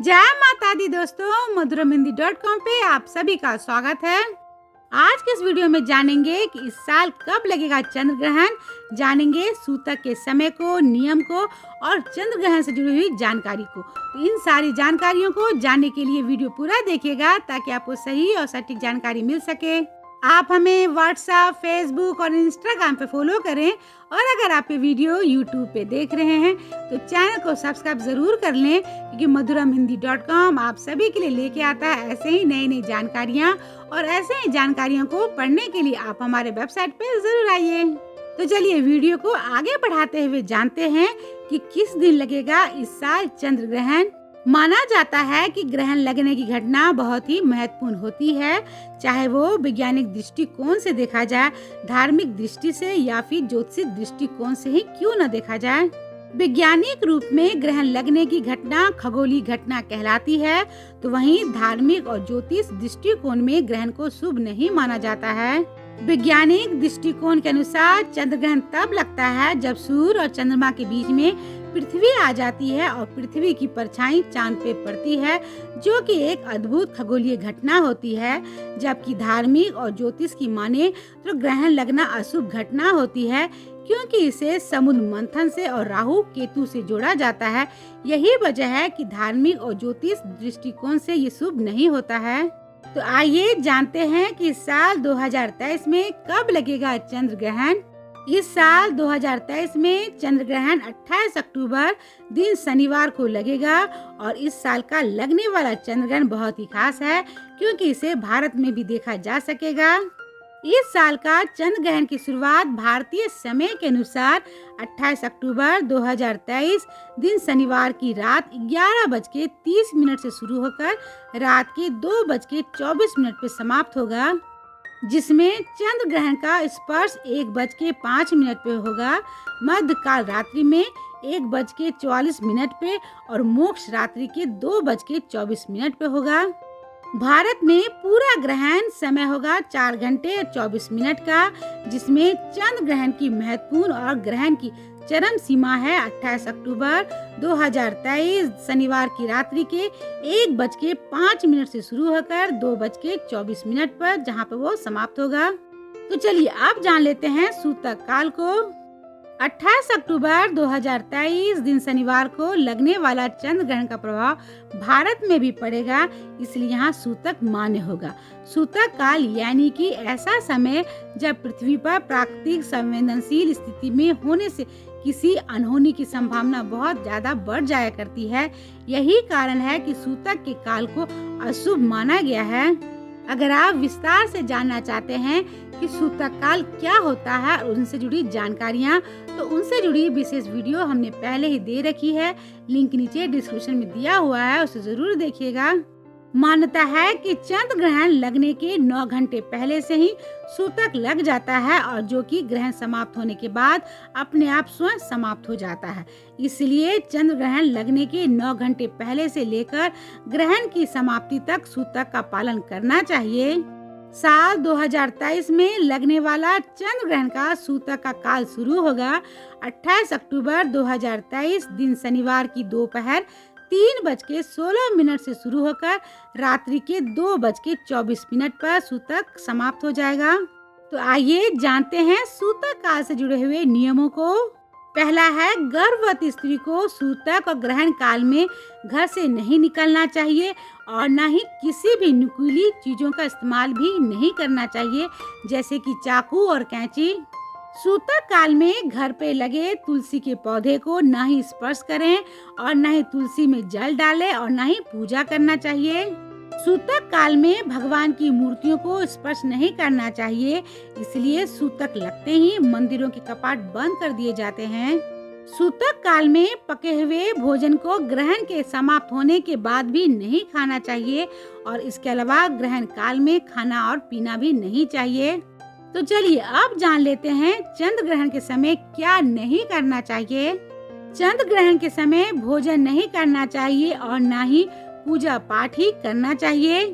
जय माता दी दोस्तों, मधुरमहिंदी.com पे आप सभी का स्वागत है। आज के इस वीडियो में जानेंगे कि इस साल कब लगेगा चंद्र ग्रहण, जानेंगे सूतक के समय को, नियम को और चंद्र ग्रहण से जुड़ी हुई जानकारी को। तो इन सारी जानकारियों को जानने के लिए वीडियो पूरा देखिएगा ताकि आपको सही और सटीक जानकारी मिल सके। आप हमें व्हाट्सएप, फेसबुक और इंस्टाग्राम पे फॉलो करें और अगर आप ये वीडियो यूट्यूब पे देख रहे हैं तो चैनल को सब्सक्राइब जरूर कर लें, क्योंकि मधुरमहिंदी.com आप सभी के लिए लेके आता है ऐसे ही नई नई जानकारियाँ, और ऐसे ही जानकारियों को पढ़ने के लिए आप हमारे वेबसाइट पे जरूर आइए। तो चलिए वीडियो को आगे बढ़ाते हुए जानते हैं कि किस दिन लगेगा इस साल चंद्र ग्रहण। माना जाता है कि ग्रहण लगने की घटना बहुत ही महत्वपूर्ण होती है, चाहे वो वैज्ञानिक दृष्टिकोण से देखा जाए, धार्मिक दृष्टि से या फिर ज्योतिषिक दृष्टिकोण से ही क्यों न देखा जाए। वैज्ञानिक रूप में ग्रहण लगने की घटना खगोलीय घटना कहलाती है, तो वहीं धार्मिक और ज्योतिष दृष्टिकोण में ग्रहण को शुभ नहीं माना जाता है। वैज्ञानिक दृष्टिकोण के अनुसार चंद्र ग्रहण तब लगता है जब सूर्य और चंद्रमा के बीच में पृथ्वी आ जाती है और पृथ्वी की परछाई चांद पे पड़ती है, जो कि एक अद्भुत खगोलीय घटना होती है। जबकि धार्मिक और ज्योतिष की माने तो ग्रहण लगना अशुभ घटना होती है, क्योंकि इसे समुद्र मंथन से और राहु केतु से जोड़ा जाता है। यही वजह है कि धार्मिक और ज्योतिष दृष्टिकोण से ये शुभ नहीं होता है। तो आइए जानते हैं कि इस साल 2023 में कब लगेगा चंद्र ग्रहण। इस साल 2023 में चंद्र ग्रहण 28 अक्टूबर दिन शनिवार को लगेगा, और इस साल का लगने वाला चंद्र ग्रहण बहुत ही खास है, क्योंकि इसे भारत में भी देखा जा सकेगा। इस साल का चंद्र ग्रहण की शुरुआत भारतीय समय के अनुसार 28 अक्टूबर 2023 दिन शनिवार की रात 11:30 से शुरू होकर रात के 2:24 पे समाप्त होगा, जिसमें चंद्र ग्रहण का स्पर्श 1:05 पे होगा, मध्यकाल रात्रि में 1:44 पे और मोक्ष रात्रि के 2:24 पे होगा। भारत में पूरा ग्रहण समय होगा 4 घंटे और 24 मिनट का, जिसमें चंद्र ग्रहण की महत्वपूर्ण और ग्रहण की चरम सीमा है 28 अक्टूबर 2023 शनिवार की रात्रि के 1:05 से शुरू होकर 2:24 पर, जहां पर वो समाप्त होगा। तो चलिए अब जान लेते हैं सूतक काल को। 28 अक्टूबर 2023 दिन शनिवार को लगने वाला चंद्र ग्रहण का प्रभाव भारत में भी पड़ेगा, इसलिए यहाँ सूतक मान्य होगा। सूतक काल यानी कि ऐसा समय जब पृथ्वी पर प्राकृतिक संवेदनशील स्थिति में होने से किसी अनहोनी की संभावना बहुत ज्यादा बढ़ जाया करती है। यही कारण है कि सूतक के काल को अशुभ माना गया है। अगर आप विस्तार से जानना चाहते हैं कि सूतक काल क्या होता है और उनसे जुड़ी जानकारियाँ, तो उनसे जुड़ी विशेष वीडियो हमने पहले ही दे रखी है, लिंक नीचे डिस्क्रिप्शन में दिया हुआ है, उसे जरूर देखिएगा। मान्यता है कि चंद्र ग्रहण लगने के 9 घंटे पहले से ही सूतक लग जाता है, और जो कि ग्रहण समाप्त होने के बाद अपने आप स्वयं समाप्त हो जाता है। इसलिए चंद्र ग्रहण लगने के 9 घंटे पहले से लेकर ग्रहण की समाप्ति तक सूतक का पालन करना चाहिए। साल 2023 में लगने वाला चंद्र ग्रहण का सूतक का काल शुरू होगा 28 अक्टूबर 2023 दिन शनिवार की दोपहर 3:16 से शुरू होकर रात्रि के 2:24 पर सूतक समाप्त हो जाएगा। तो आइए जानते हैं सूतक काल से जुड़े हुए नियमों को। पहला है, गर्भवती स्त्री को सूतक और ग्रहण काल में घर से नहीं निकलना चाहिए और न ही किसी भी नुकीली चीजों का इस्तेमाल भी नहीं करना चाहिए, जैसे कि चाकू और कैंची। सूतक काल में घर पे लगे तुलसी के पौधे को न ही स्पर्श करें और न ही तुलसी में जल डालें और न ही पूजा करना चाहिए। सूतक काल में भगवान की मूर्तियों को स्पर्श नहीं करना चाहिए, इसलिए सूतक लगते ही मंदिरों के कपाट बंद कर दिए जाते हैं। सूतक काल में पके हुए भोजन को ग्रहण के समाप्त होने के बाद भी नहीं खाना चाहिए, और इसके अलावा ग्रहण काल में खाना और पीना भी नहीं चाहिए। तो चलिए अब जान लेते हैं चंद्र ग्रहण के समय क्या नहीं करना चाहिए। चंद्र ग्रहण के समय भोजन नहीं करना चाहिए और न ही पूजा पाठ ही करना चाहिए।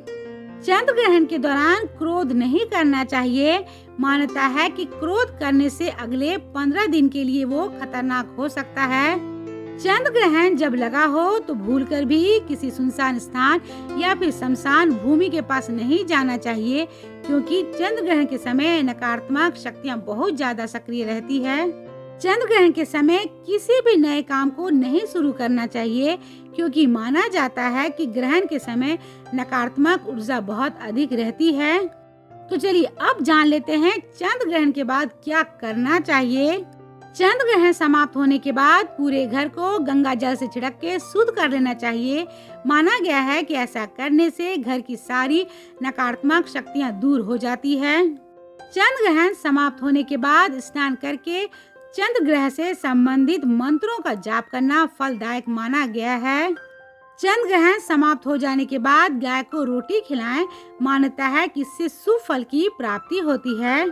चंद्र ग्रहण के दौरान क्रोध नहीं करना चाहिए। मान्यता है कि क्रोध करने से अगले 15 दिन के लिए वो खतरनाक हो सकता है। चंद्र ग्रहण जब लगा हो तो भूलकर भी किसी सुनसान स्थान या फिर शमशान भूमि के पास नहीं जाना चाहिए, क्योंकि चंद्र ग्रहण के समय नकारात्मक शक्तियां बहुत ज्यादा सक्रिय रहती है। चंद्र ग्रहण के समय किसी भी नए काम को नहीं शुरू करना चाहिए, क्योंकि माना जाता है कि ग्रहण के समय नकारात्मक ऊर्जा बहुत अधिक रहती है। तो चलिए अब जान लेते हैं चंद्र ग्रहण के बाद क्या करना चाहिए। चंद्र ग्रहण समाप्त होने के बाद पूरे घर को गंगा जल से छिड़क के शुद्ध कर लेना चाहिए। माना गया है कि ऐसा करने से घर की सारी नकारात्मक शक्तियां दूर हो जाती है। चंद्र ग्रहण समाप्त होने के बाद स्नान करके चंद्र ग्रहण से संबंधित मंत्रों का जाप करना फलदायक माना गया है। चंद्र ग्रहण समाप्त हो जाने के बाद गाय को रोटी खिलाएं। मान्यता है कि इससे शुभ फल की प्राप्ति होती है।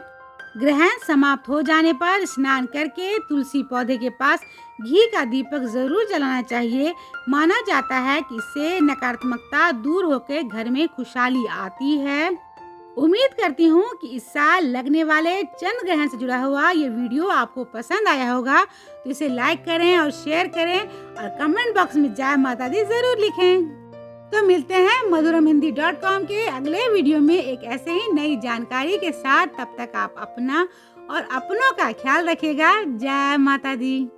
ग्रहण समाप्त हो जाने पर स्नान करके तुलसी पौधे के पास घी का दीपक जरूर जलाना चाहिए। माना जाता है कि इससे नकारात्मकता दूर होकर घर में खुशहाली आती है। उम्मीद करती हूँ कि इस साल लगने वाले चंद्र ग्रहण से जुड़ा हुआ ये वीडियो आपको पसंद आया होगा, तो इसे लाइक करें और शेयर करें और कमेंट बॉक्स में जय माता दी जरूर लिखें। तो मिलते हैं madhuramhindi.com के अगले वीडियो में एक ऐसे ही नई जानकारी के साथ। तब तक आप अपना और अपनों का ख्याल रखिएगा। जय माता दी।